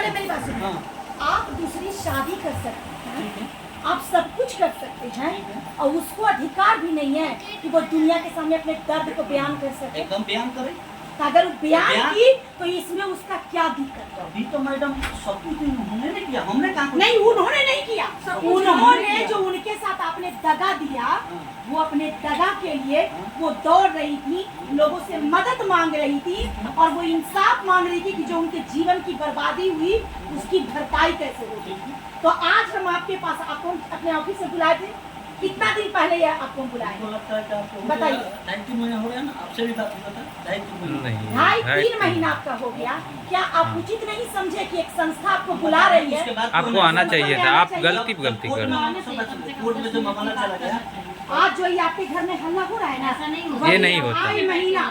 पहले मेरी बात सुनिए। आप दूसरी शादी कर सकते हैं, आप सब कुछ कर सकते हैं, और उसको अधिकार भी नहीं है कि वो दुनिया के सामने अपने दर्द को बयान कर सके। एकदम बयान करे। तो अगर वो बयान की तो इसमें उसका क्या दिक्कत है? अभी तो मैडम सब कुछ उन्होंने नहीं किया, हमने कहा नहीं, उन्होंने नहीं किया। उन्होंने जो उनके साथ आपने दगा दिया, वो अपने दगा के लिए वो दौड़ रही थी, लोगों से मदद मांग रही थी, और वो इंसाफ मांग रही थी कि जो उनके जीवन की बर्बादी हुई उसकी भरपाई कैसे होगी। तो आज हम आपके पास, आपको अपने ऑफिस से बुलाए थे, कितना दिन पहले ये आपको बुलाए? बताइए। 2.5 महीने हो गया ना, आपसे भी बात हुआ था। 2.5-3 महीना आपका हो गया। क्या आप उचित नहीं समझे कि एक संस्था आपको बुला रही है? आपको आना चाहिए था, आप गलती कर कोर्ट में जो मामला चला गया, आज जो ये आपके घर में हल्ला हो रहा है ना, ये नहीं होता। 2.5 महीना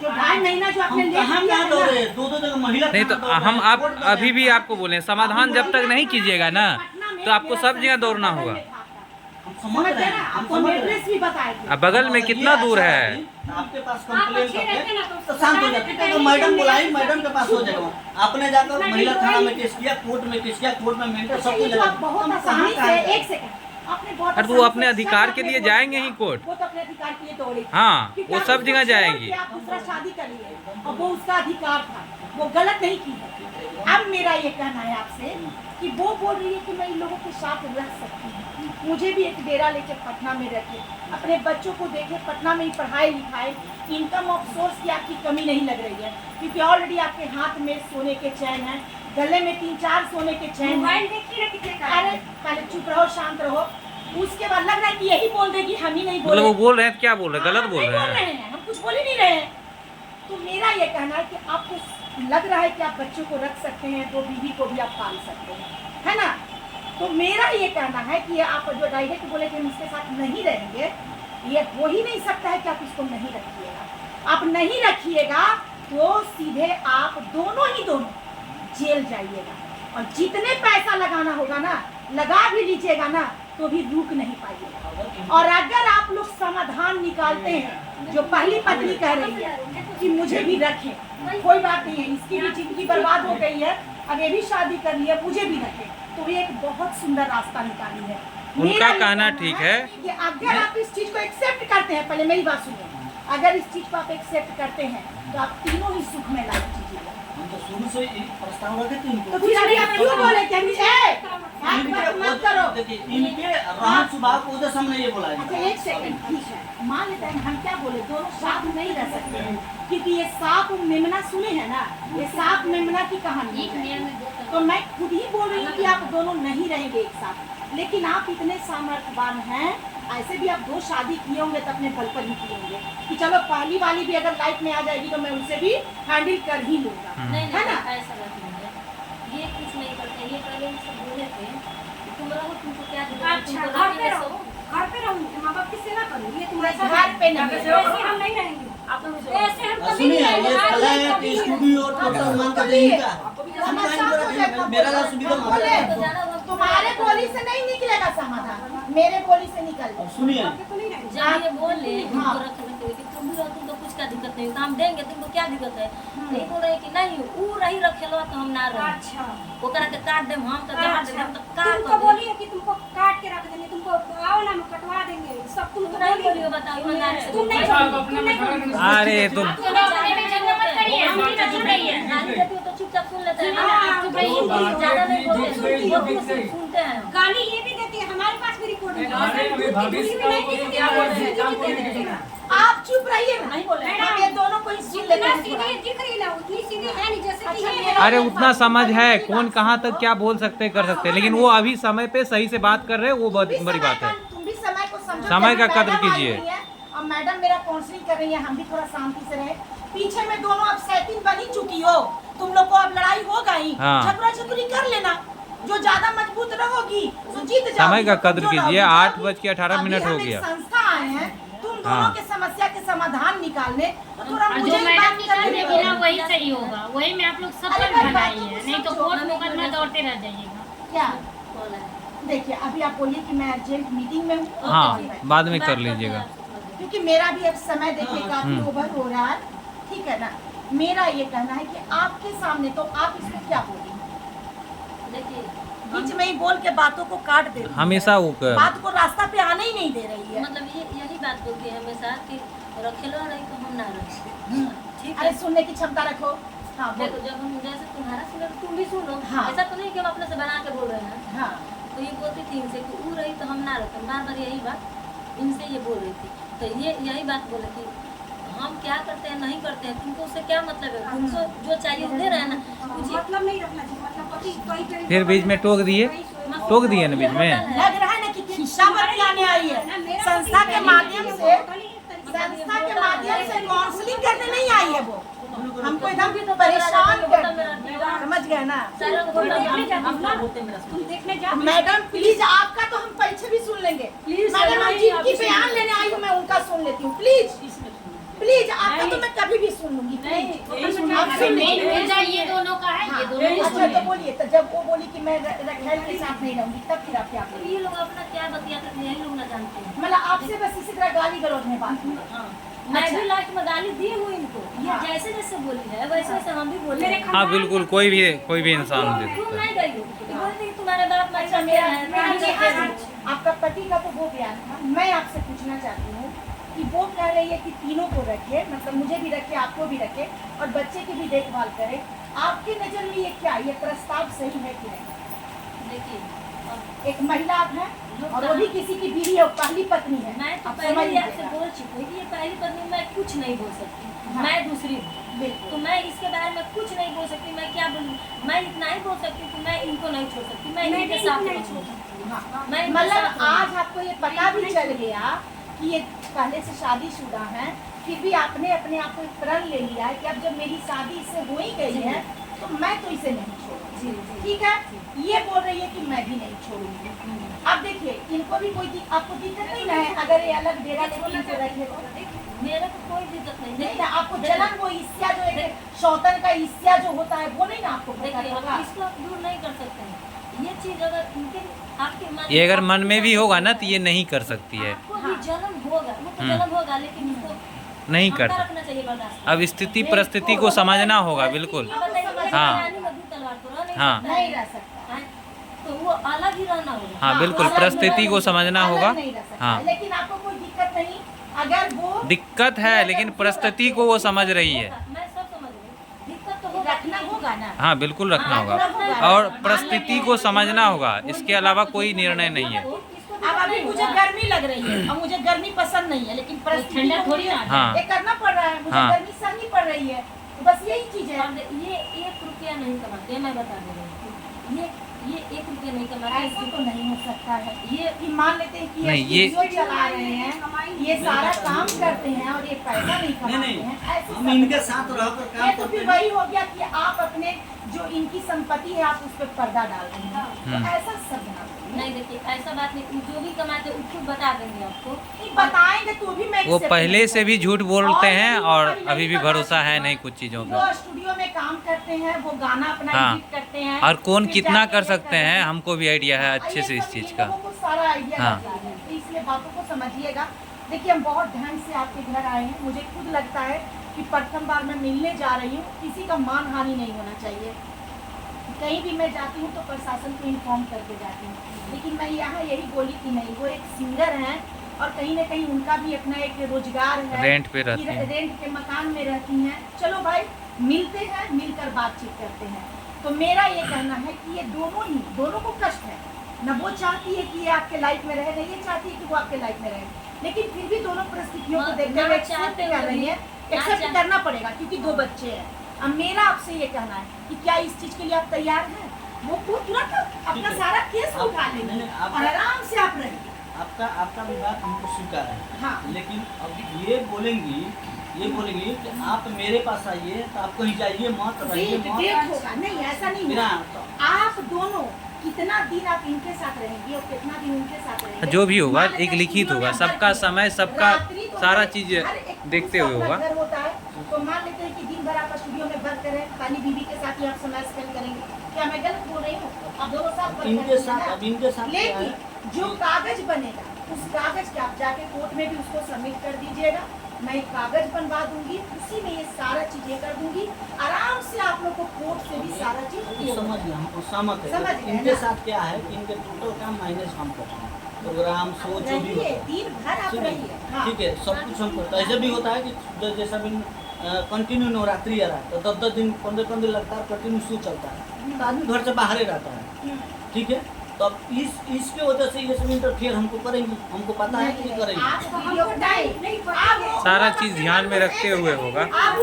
जो 2.5 महीना जो आपने ले हम लिया कहाँ है दौड़े? ना, 2-2 जगह महिला नहीं तो हम आप अभी भी आपको बोले समाधान जब तक नहीं कीजिएगा ना तो आपको सब जगह दौड़ना होगा। समझ रहे हैं? आपको एड्रेस भी बताए थे। अब बगल में कितना दूर है? आपके पास कंप्लेन करके तो शांत हो जाते हैं। तो मैडम बुलाई, मैडम के पास हो जाएगा। आपने जाकर महिला थाना में केस किया, कोर्ट में केस किया, कोर्ट में मेंटर सब कुछ आप बहुत आसानी से, एक सेकंड, आपने बहुत अरे तो वो अपने अधिकार के लिए जाएंगे ही कोर्ट। वो तो अपने अधिकार के लिए दौड़े। हाँ, वो सब जगह जाएंगी। आप दूसरा शादी कर लिए और वो उसका अधिकार था, वो गलत नहीं की। अब मेरा ये कहना है आपसे कि वो बोल रही है कि मैं इन लोगों के साथ रह सकती हूँ, मुझे भी एक डेरा लेके पटना में रखे, अपने बच्चों को देखे, पटना में ही पढ़ाई लिखाए, इनकम ऑफ सोर्स की आपकी कमी नहीं लग रही है, क्योंकि ऑलरेडी आपके हाथ में सोने के चैन है, गले में 3-4 सोने के चैन है। अरे पहले चुप रहो, शांत रहो। उसके बाद लग रहा है कि यही बोल देगी, हम ही नहीं बोल मतलब रहे। वो बोल रहे हैं, क्या बोल रहे हैं? गलत बोल रहे हैं। हम कुछ बोल ही नहीं रहे हैं। तो मेरा ये कहना है कि आपको लग रहा है कि आप बच्चों को रख सकते हैं, तो बीवी को भी आप पाल सकते हैं, है ना? तो मेरा ये कहना है कि आप जो डायरेक्ट बोले कि हम इसके साथ नहीं रहेंगे, ये हो ही नहीं सकता है कि आप इसको नहीं रखिएगा। आप नहीं रखिएगा तो सीधे आप दोनों जेल जाइएगा, और जितने पैसा लगाना होगा ना लगा भी लीजिएगा ना, तो भी रुक नहीं पाइएगा। और अगर आप लोग समाधान निकालते हैं, जो पहली पत्नी कह रही है कि मुझे भी रखें, कोई बात नहीं है, इसकी भी जिंदगी बर्बाद हो गई है, अब ये भी शादी कर लिया, मुझे भी रखें, तो ये एक बहुत सुंदर रास्ता निकाली है। उनका कहना ठीक है कि अगर आप इस चीज को एक्सेप्ट करते हैं, पहले मेरी बात सुनिए, अगर इस चीज को आप एक्सेप्ट करते हैं तो आप तीनों ही सुख में लाइफ जीजिएगा। हम तो शुरू से ही प्रस्ताव रखे थे इनको। तो फिर अभी आप क्यों बोले कि मत करो? देखिए इनके रहन स्वभाव को वजह से हमने ये बोला है। अच्छा एक सेकंड, ठीक है, मान लेते हैं, हम क्या बोले, दोनों साथ नहीं रह सकते हैं, क्योंकि ये सांप मेमना सुने हैं ना, ये सांप मेमना की कहानी है। तो मैं खुद ही बोल रही हूँ कि आप दोनों नहीं रहेंगे एक साथ, लेकिन आप इतने सामर्थ्यवान हैं, ऐसे भी आप 2 शादी किए होंगे तो अपने बल पर ही किए होंगे कि चलो पहली वाली भी अगर लाइफ में आ जाएगी तो मैं उसे भी हैंडल कर ही लूंगा, है ना? ऐसा ये कुछ नहीं करते, ये पहले मुझसे बोले थे तुम रहो, तुमको क्या अच्छा, घर पे रहो, माँ बाप की सेवा करो, ये तुम्हारे घर पे नहीं, ऐसे हम नहीं रहेंगे। ऐसे हम कभी सुनिए, नहीं ये फ्लैट स्टूडियो और टोटल मान कर देंगे। मेरा सुविधा बोले तुम्हारे बोली से नहीं निकलेगा समाधान, मेरे बोली से निकल। सुनिए, जब ये बोले हमको रख सकते कि तुम भी रहो, तुमको कुछ का दिक्कत नहीं, तो हम देंगे, तुमको क्या दिक्कत है? नहीं बोल रहे कि नहीं वो रही रखेलो तो हम ना रहे। अच्छा, वो करा के काट दे, हम तो जहाँ दे तो तुमको बोलिए कि तुमको काट के रख देंगे, तुमको आओ ना हम कटवा देंगे, सब तुमको नहीं बोलियो, बताओ ईमानदारी से। तुम नहीं बोलिए। अरे तुम चुपचाप सुन लेते हैं, ज्यादा नहीं बोलते, सुनते हैं। गाली ये भी देती है, हमारे पास भी रिकॉर्डिंग है। आप चुप रहिए ना, नहीं बोले। हम ये दोनों को ही सुन लेते इतना हैं। सीधी दिख रही ना, उतनी सीधी है नहीं जैसे कि ये है। अरे उतना समझ है, कौन कहाँ तक क्या बोल सकते कर सकते, लेकिन वो अभी समय पे सही से बात कर रहे हैं, वो बहुत बड़ी बात है। तुम भी समय को समझो, समय का कद्र मैडम आई कीजिए। हुई है, और मैडम मेरा काउंसलिंग कर रही है, हम भी थोड़ा शांति से रहे। पीछे में दोनों अब सैतिन बनी चुकी हो, तुम लोग को अब लड़ाई हो गई, हाँ। झगड़ा झगड़ी कर लेना, जो ज्यादा मजबूत रहोगी तो जीत जाओगी। समय का कद्र जो कीजिए, रहोगी, 8:18 हो अभी हम गया। एक संस्था आए हैं तुम दोनों हाँ। के समस्या के समाधान निकालने, तो थोड़ा और मुझे जो ही मैडम बात करने निकालेगी ना दो। वही सही होगा, वही में आप लोग सब अरे पर भाई, भलाई बातों है, को नहीं तो समझो। कोर्ट मुकदमा दौड़ते रह जाइएगा। क्या देखिए, अभी आप बोलिए कि मैं अर्जेंट मीटिंग में हूँ, हाँ, बाद में कर लीजिएगा। क्योंकि मेरा भी अब समय देखिए काफी ओवर हो रहा है, ठीक है ना? मेरा ये कहना है कि आपके सामने तो आप इसको क्या बोलेंगे, बीच में ही बोल के बातों को काट दे रही है। हमेशा वो बात को रास्ता पे आने ही नहीं दे रही है। मतलब ये यही बात बोलती है हमेशा कि रखेलो रही तो हम ना रहे। ठीक अरे है, सुनने की क्षमता रखो। हाँ देखो बोलो। जब हम जैसे तुम्हारा सुनो तो तुम भी सुनो। हाँ। ऐसा तो नहीं कि हम अपने से बना के बोल रहे हैं। हाँ तो ये बोलती थी इनसे कि वो रही तो हम ना रहते, बार बार यही बात इनसे ये बोल रही थी। तो ये यही बात बोले कि हम क्या करते हैं नहीं करते हैं, तुमको उससे क्या मतलब है, तुमको जो चाहिए वो दे रहे हैं ना। कुछ मतलब नहीं रखना चाहिए, मतलब पति कहीं पे फिर बीच में टोक दिए, टोक दिए ना बीच में। लग रहा है ना कि खिस्सा बतियाने आई है। संस्था के माध्यम से काउंसलिंग करने नहीं आई है वो। हमको एकदम परेशान कर, समझ गए ना। तुम देखने जा। मैडम प्लीज, आपका तो हम पीछे भी सुन लेंगे। मैडम हम जिनकी बयान लेने आई हूँ मैं उनका सुन लेती हूँ। प्लीज आपका तो मैं कभी भी सुन लूंगी। आप सुन लीजिए। मुद्दा ये दोनों का है, ये दोनों को अच्छा तो बोलिए, तो जब वो बोली कि मैं रखेल के साथ नहीं रहूंगी तब फिर आप क्या तो बोलिए? ये लोग अपना क्या बतियाते हैं यही लोग ना जानते हैं। मतलब आपसे बस इसी तरह गाली गलौज में बात हुई। मैं अच्छा। भी लास्ट में गाली दी हूँ इनको। ये हाँ। जैसे जैसे बोली है वैसे वैसे हम भी बोले हैं। हाँ बिल्कुल, कोई भी इंसान दे तुम सकता है। नहीं गई हो, ये बोलती कि तुम्हारे बाप माँ अच्छा मेरा मेरा है, मेरा आपका पति का तो वो बयान था। मैं आपसे पूछना चाहती हूँ कि वो कह रही है कि तीनों को रखे, मतलब मुझे भी रखे, आपको भी रखे और बच्चे की भी देखभाल करे। आपकी नज़र में ये क्या, ये प्रस्ताव सही है कि नहीं? देखिए एक महिला आप हैं और वो भी किसी की बीवी है, पहली पत्नी है। मैं तो आप पहले समझ ही आपसे लीजिएगा। बोल चुकी हूँ कि ये पहली पत्नी मैं कुछ नहीं बोल सकती। हाँ। मैं दूसरी हूँ बिल्कुल। तो मैं इसके बारे में कुछ नहीं बोल सकती। मैं क्या बोलूँ, मैं इतना ही बोल सकती हूँ कि मैं इनको नहीं छोड़ सकती, मैं मैं इनके भी साथ नहीं नहीं छोड़ छोड़ सकती। हाँ। मैं इनके मतलब साथ रहूंगी। आज आपको ये पता भी चल गया कि ये पहले से शादीशुदा हैं, फिर भी आपने अपने आप को एक प्रण ले लिया है कि अब जब मेरी शादी इससे हो ही गई है तो मैं तो इसे नहीं छोड़ूंगी। जी, जी। ठीक है, ये बोल रही है कि मैं भी नहीं छोड़ूंगी। अब देखिए इनको भी कोई आपको दिक्कत नहीं ना है अगर ये अलग डेरा लेके इनको रखे तो? मेरे को कोई दिक्कत नहीं। नहीं ना, आपको जलन वो ईर्ष्या जो एक शौतन का ईर्ष्या जो होता है वो नहीं ना आपको पता देखिए होगा? इसको आप दूर नहीं कर सकते हैं। ये चीज अगर इनके आपके ये अगर मन में भी होगा ना तो ये नहीं कर सकती है, आपको भी जलन होगा, वो तो जलन होगा, लेकिन इसको नहीं क्षमता कर रखना चाहिए बर्दाश्त। अब स्थिति परिस्थिति को समझना होगा बिल्कुल। अब बताइए, हाँ। रानी में दो तलवार तो रह नहीं हाँ। सकता है। नहीं रह सकता। हाँ, तो वो अलग ही रहना होगा। हाँ बिल्कुल, अलग परिस्थिति नहीं को रह समझना सकता, होगा। अलग नहीं रह सकता। हाँ लेकिन आपको कोई दिक्कत नहीं अगर वो दिक्कत है, लेकिन परिस्थिति को वो समझ रही है। मैं सब समझ रही हूँ, दिक्कत तो होगा, रखना होगा ना। हाँ बिल्कुल रखना होगा और परिस्थिति को समझना होगा, इसके अलावा कोई निर्णय नहीं है। अब अभी मुझे गर्मी लग रही है और मुझे गर्मी पसंद नहीं है, लेकिन परिस्थिति ठंडा को थोड़ी ना मुझे हाँ। ये करना पड़ रहा है। मुझे हाँ। गर्मी सहनी पड़ रही है, तो बस यही चीज है। और ये 1 रुपया नहीं कमाते, मैं बता दे रही हूँ। ये 1 रुपया नहीं कमाते। ऐसा तो नहीं हो सकता है ये कि मान लेते हैं कि नहीं, ये ये- स्टूडियो चला रहे हैं, ये सारा काम करते हैं और ये पैसा नहीं कमाते नहीं, हैं। ऐसे हम सब- इनके साथ रहकर काम ये तो करते फिर हैं। वही हो गया कि आप अपने जो इनकी संपत्ति है आप उस पर पर्दा डाल रहे हैं। तो ऐसा सब ना करिए। नहीं, देखिए ऐसा बात नहीं, जो भी कमाते वो खुद बता देंगे आपको। नहीं बताएंगे तो भी मैं वो accept पहले नहीं से भी झूठ बोलते और हैं भी और पहले अभी भी बता भरोसा है चुका नहीं कुछ चीज़ों जो का। स्टूडियो में काम करते हैं वो गाना अपना हाँ। एडिट करते हैं और कौन फिर कितना जाके कर ये सकते रहे हैं हमको भी आइडिया है अच्छे ये से इस सब चीज़ इन का। लोगों को सारा आइडिया हाँ। रहता है, तो इसलिए बातों को समझिएगा। देखिए हम बहुत ढंग से आपके घर आए हैं, मुझे खुद लगता है कि प्रथम बार मैं मिलने जा रही हूँ, किसी का मान हानि नहीं होना चाहिए। कहीं भी मैं जाती हूँ तो प्रशासन को इन्फॉर्म करके जाती हूँ, लेकिन मैं यहाँ यही बोली कि नहीं, वो एक सिंगर हैं और कहीं ना कहीं उनका भी अपना एक रोजगार है, रेंट पे रहती हैं। रेंट के मकान में रहती हैं। चलो भाई मिलते हैं, मिलकर बातचीत करते हैं। तो मेरा ये कहना है कि ये दोनों को कष्ट है ना, वो चाहती है कि ये आपके लाइफ में रहे, ना ये चाहती है कि वो आपके लाइफ में रहे, लेकिन फिर भी दोनों परिस्थितियों को हाँ, देखते हुए ना एक्सेप्ट चाहते कर रही है, ना एक्सेप्ट चाह- करना पड़ेगा क्योंकि 2 बच्चे हैं। अब मेरा आपसे ये कहना है कि क्या इस चीज के लिए आप तैयार हैं? वो तुरंत अपना ठीक है। सारा केस आप- उठा नहीं, लेंगे नहीं, आप- और आराम से आप रहेंगे। आपका भी बात हमको स्वीकार है, हाँ। लेकिन अब ये बोलेंगी कि आप मेरे पास आइए तो आप कहीं जाइए मत, रहिए डेट मत। होगा नहीं, ऐसा नहीं बिना होगा। आप दोनों कितना दिन आप इनके साथ रहेंगी और कितना दिन उनके साथ रहेंगे, जो भी होगा मान लेते एक हैं लिखित स्टूडियो होगा, में सबका हर समय चीज़, सबका रात्रि तो सारा हर- चीज हर एक देखते दूसरा हुए अपना होगा। घर होता है, तो मान लेते हैं कि दिन भर आप स्टूडियो में वर्क करें, खाली बीवी के साथ ही आप समय स्पेंड करेंगे। क्या मैं गलत बोल रही हूँ? आप दोनों साथ work इनके करेंगे साथ ना? अब इनके साथ क्या है? लेकिन जो कागज बनेगा उस कागज के आप जाके कोर्ट में भी उसको सबमिट कर दीजिएगा मैं कागज बनवा दूंगी, उसी में ये सारा चीजें कर दूंगी, आराम से आप लोग को कोर्ट से भी सारा चीज हो समझ गया, हमको सहमत है। समझ गए इनके ना? साथ क्या है कि इनके टोटल काम मैनेज हम करते हैं, प्रोग्राम शो जो भी रहिए, होता है। दिन भर आप रहिए। हाँ। ठीक है, सब कुछ हम करते हैं। ऐसे भी होता है कि जैसा भी कंटिन्यू नवरात्रि आ रहा है तो 10-10 दिन 15-15 दिन लगातार कंटिन्यू शो चलता है, तो आदमी घर से बाहर ही रहता है। ठीक है, तो अब इसके वजह से ये सब इंटरफेयर हमको करेंगे, हमको पता है कि करेंगे। आप वीडियो नहीं, आप सारा चीज ध्यान में रखते हुए होगा। आप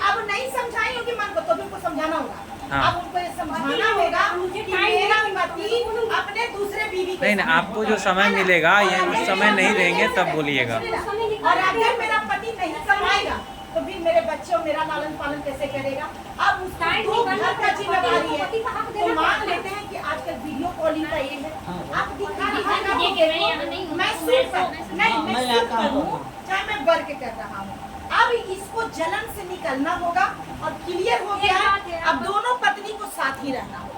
अब नहीं समझाई होगी मन को, तो भी उनको समझाना होगा। हाँ। अब उनको ये समझाना होगा कि मेरा पति अपने दूसरे बीवी के नहीं नहीं, साथ आपको जो समय मिलेगा ये उस समय नहीं देंगे तब बोलिएगा। और अगर मेरा पति नहीं कमाएगा तो फिर मेरे बच्चे और मेरा लालन पालन कैसे करेगा? अब उसका दो घर का जिम्मेदारी है। तो मान लेते हैं कि आजकल वीडियो कॉलिंग का ये है, आप दिखा मैं सिर्फ नहीं मैं मैं यहाँ सिर्फ काम हूँ, करता हूँ। चाहे मैं वर्क कर रहा हूँ। अब इसको जलन से निकलना होगा और क्लियर हो गया है, अब दोनों पत्नी को साथ ही रहना होगा।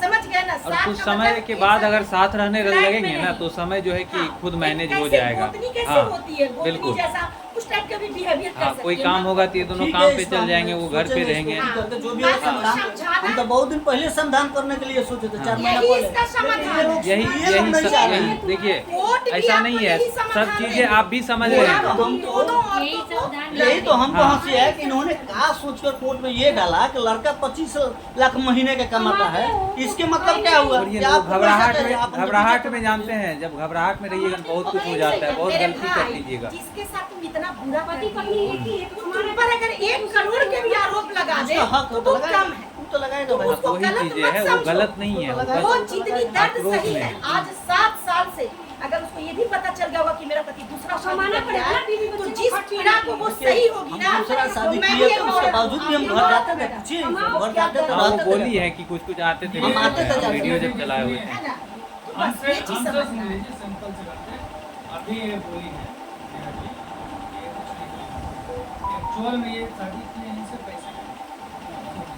समझ गए ना? और साथ कुछ का समय मतलब के एक बाद साथ अगर साथ रहने फ्लैट में लगेंगे ना नहीं। तो समय जो है कि हाँ, खुद मैनेज हो कैसे जाएगा। गोतनी कैसे हाँ होती है, गोतनी बिल्कुल। जैसा उस टाइप का भी बिहेवियर कर हाँ, सकती कोई है। काम होगा तो ये दोनों ठीक काम है, पे इस चल काम जाएंगे, में वो घर पे सोचेंगे, रहेंगे। इसको करके जो भी हाँ, होगा समाधान, समझाना- हम तो बहुत दिन पहले समाधान करने के लिए सोचे थे, 4 महीना यही पहले। इसका समाधान है। यही ये लोग नहीं चाह रहे यही हैं। देखिए, कोर्ट भी ऐसा आपको नहीं है, यही सब समाधान चीजें देगी। आप भी समझ रहे हाँ, हैं। हम तो दोनों यही औरतों को सावधान यही तो हमको हाँ। हंसी है कि इन्होंने क्या सोचकर कोर्ट में ये डाला कि लड़का 25 लाख महीने का कमाता है, इसके मतलब क्या हुआ? और ये कि लोग आपको घबराहट पैसा में चाहिए, आप उनके घबराहट पीछे में पड़ जानते हैं, जब घबराहट में रहिएगा तो बहुत कुछ हो जाता है, बहुत मेरे गलती कर भाई, लीजिएगा। जिसके साथ तुम इतना बुरा पति करती पत्नी हो, एक ही है, तो तुम हमारे पर अगर 1 करोड़ के भी आरोप लगा दे उसका हक तो तो वो लगाएगा, कम है। वो तो लगाएगा भाई। उसको वही गलत चीजें मत है, वो समझो। गलत नहीं है, वो वो बस जितनी दर्द आक्रोश सही में है, है। आज 7 साल से अगर उसको ये भी पता चल गया होगा कि मेरा पति दूसरा शादी कमाना कर लिया पड़ेगा, है, बीवी तो बच्चे को जिस खर्च पीड़ा को वो सही होगी हम ना, दूसरा शादी मैं किए भी तो एक उसके औरत बावजूद भी हम हूँ, घर आप जाते थे, बेटा। पूछिए, हम घर आपको जाते थे, क्या हाँ, वो रहते बोली थे। है कि कुछ आते थे, हम आते थे, वीडियो जब चलाए हुए थे। है ना? तो बस हमसे ये चीज हमसे समझना सुन है। लीजिए, सिंपल से करते हैं। अभी ये बोली है नेहा जी, ये कुछ नहीं, एक्चुअल में ये शादी की यहीं से पैसे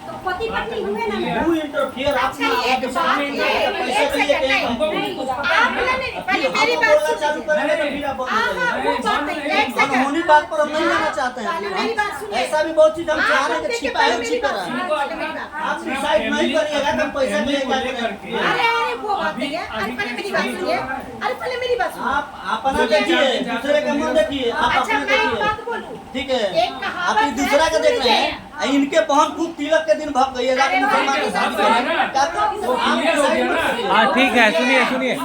तो पति पत्नी हुए ना Who interfere? आप अच्छा, ना एक आपके सामने बात नहीं है, है, पैसे एक के लिए सेकंड, कहें हमको। नहीं, आप नहीं, पहले मेरी हमको बात बोलना चालू सुनिए। करेंगे तो फिर आप बंद हो हाँ, जाएंगे। वो बात नहीं, एक सेकंड। अनहोनी बात पर हम नहीं जाना चाहते पहले मेरी बात हैं। सुनिए। ऐसा भी बहुत चीज हम आप चाह रहे हैं देखिए, कि छिपा पहले है, मेरी छिपा बात रहा है। सुनिए, पहले मेरी बात। आप डिसाइड नहीं करिएगा तो हम पैसा फैमिली लेकर को लेकर के- अरे वो बात नहीं है। अरे पहले मेरी बात सुनिए। अरे पहले मेरी बात सुनिए। आप अपना देखिए, दूसरे का मत देखिए, आप अच्छा, अपना मैं एक देखिए। बात बोलूं। ठीक है, एक कहावत आप ये है, दूसरा का देख रहे हैं, सुनिए। इनके बहन खूब तिलक के दिन भग गई है, अरे मुसलमान भाई, के साथ ठीक है, में। क्या तो वो आप क्लियर हो गया decide ना। हाँ ठीक है, सुनिए सुनिए एक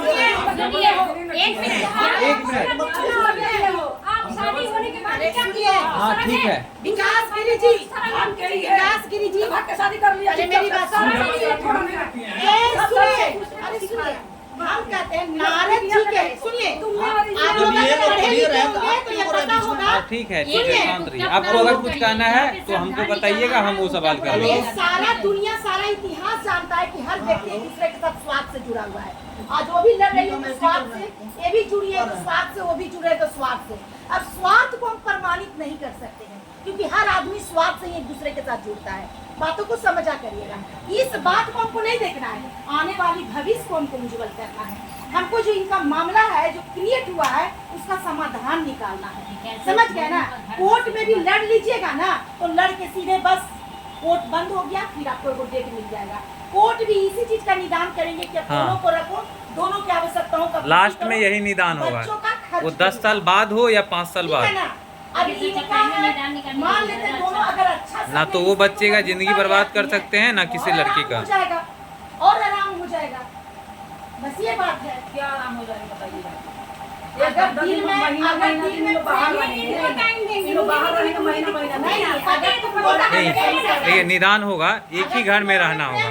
मिनट एक मिनट। आप शादी होने के बाद अरे क्या सुनिए। हाँ ठीक है, विकास गिरी जी, विकास गिरी जी, शादी कर लिया अरे मेरी बात सुनिए। ए, सुनिए, अरे सुनिए, हम कहते हैं नारद जी के, सुनिए, आप लोग जब ये अगर लोग पढ़े clear लिखे हैं तो होंगे आप तो क्यों ये हो रहे पता बीच में? होगा। हाँ ठीक है, सुनिए, शांत रहिए। आपको अगर कुछ कहना है तो हमको बताइएगा, हम वो सवाल कर ये लेंगे। सारा दुनिया, सारा इतिहास जानता है कि हर व्यक्ति एक दूसरे के साथ स्वार्थ से जुड़ा हुआ है। आज वो भी लड़ रही है तो स्वार्थ से, ये भी जुड़ी है तो स्वार्थ से, वो भी जुड़े तो स्वार्थ से। अब स्वार्थ को हम प्रमाणित नहीं कर सकते हैं, क्योंकि हर आदमी स्वार्थ से ही एक दूसरे के साथ जुड़ता है। बातों को समझा करिएगा, इस बात को हमको नहीं देखना है, आने वाली भविष्य को हमको उज्जवल करना है। हमको जो इनका मामला है, जो क्रिएट हुआ है, उसका समाधान निकालना है। समझ गए ना? कोर्ट में भी लड़ लीजिएगा ना, तो लड़ के सीधे बस कोर्ट बंद हो गया, फिर आपको एगो डेट मिल जाएगा। कोर्ट भी इसी चीज का निदान करेंगे कि अब हाँ। दोनों को रखो, दोनों की आवश्यकताओं का लास्ट पूर्ति में करो, यही निदान होगा, बच्चों का खर्च वो करो। 10 साल बाद हो या 5 साल ठीक है बाद। ना? अब इनका है, मान लेते हैं दोनों अगर अच्छा ना तो वो बच्चे का जिंदगी बर्बाद कर सकते हैं, ना किसी और लड़की आराम का। हो जाएगा, और आराम हो जाएगा। बस ये बात है। क्या आराम हो जाएगा बताइएगा? अगर दिल में, अगर दिल में टाइम देंगे बाहर रहेंगे महीना महीना नहीं, अगर तुम बोला नहीं, देखिए निदान होगा, एक ही घर में रहना होगा,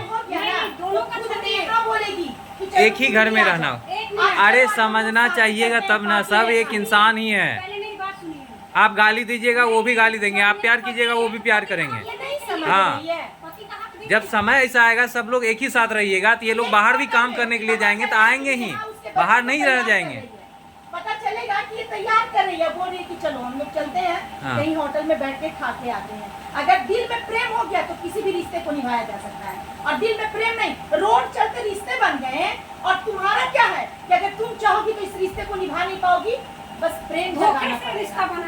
दोनों का खुद देखना बोलेगी कि चलो एक ही घर में रहना होगा। अरे समझना चाहिएगा तब ना, सब एक इंसान ही है। पहले मेरी बात सुनिए। आप गाली दीजिएगा वो भी गाली देंगे, आप प्यार कीजिएगा वो भी प्यार करेंगे। ये नहीं समझ हाँ। रही है। पति का हक जब समय ऐसा आएगा, सब लोग एक ही साथ रहिएगा, तो ये लोग बाहर भी काम करने के लिए जाएंगे तो आएंगे ही, बाहर नहीं रह जाएंगे। पता चलेगा कि ये तैयार कर रही है, बोल रही है कि चलो हम लोग चलते हैं, हाँ। कहीं होटल में बैठ के खा के आते हैं। अगर दिल में प्रेम हो गया तो किसी भी रिश्ते को निभाया जा सकता है, और दिल में प्रेम नहीं, रोड चलते रिश्ते बन गए हैं। और तुम्हारा क्या है कि अगर तुम चाहोगी तो इस रिश्ते को निभा नहीं पाओगी, बस प्रेम धोखे जगाना से पड़ेगा। रिश्ता बना